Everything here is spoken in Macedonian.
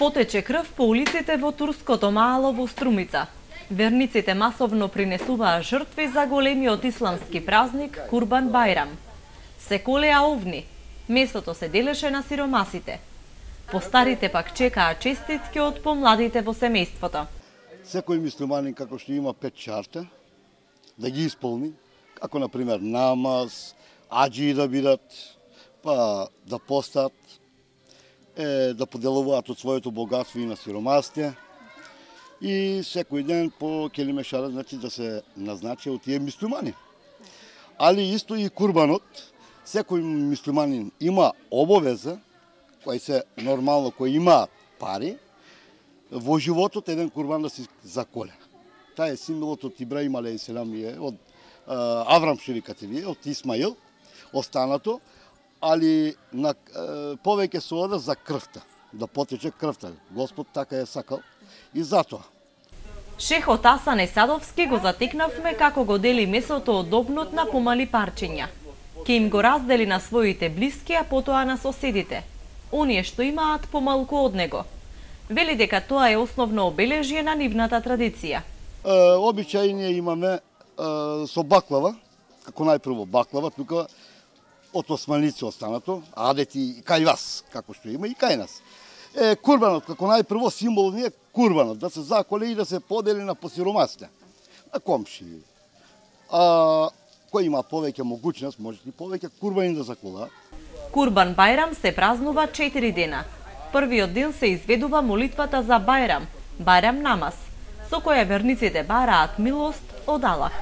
Потече крв по улиците во турското маало во Струмица. Верниците масовно принесуваа жртви за големиот исламски празник Курбан Бајрам. Се колеа овни, месото се делеше на сиромасите. Постарите пак чекаа честитки од помладите во семејството. Секој мислуманин како што има 5 шарта, да ги исполни, како на пример намаз, аџии да бидат, па да постат, да поделуваат од своето богатство и на сиромасите, и секој ден по келиме шара, значи да се назначи од тие мислумани. Али исто и курбанот, секој мислуманин има обовеза, кој се нормално, кој има пари, во животот еден курбан да се заколе. Таа е символот од Ибраим алейхиселам, од Аврам ширикативие, од Исмаил, останато, али на повеќе се ода за крвта, да потече крвта. Господ така е сакал и затоа. Шехот Асан Есадовски го затекнавме како го дели месото од обнот на помали парчиња. Ке им го раздели на своите блиски, а потоа на соседите, оние што имаат помалку од него. Вели дека тоа е основно обележје на нивната традиција. Обичај ние имаме со баклава, како најпрво баклава, тука од османици останато, адети кај вас, како што има и кај нас. Курбанот, како најпрво символ ни е курбанот, да се заколе и да се подели на посиромасите, на комши. Кој има повеќе могуćност, може и повеќе курбани да заколаат. Курбан Бајрам се празнува 4 дена. Првиот ден се изведува молитвата за Бајрам, Бајрам намаз, со која верниците бараат милост од Аллах.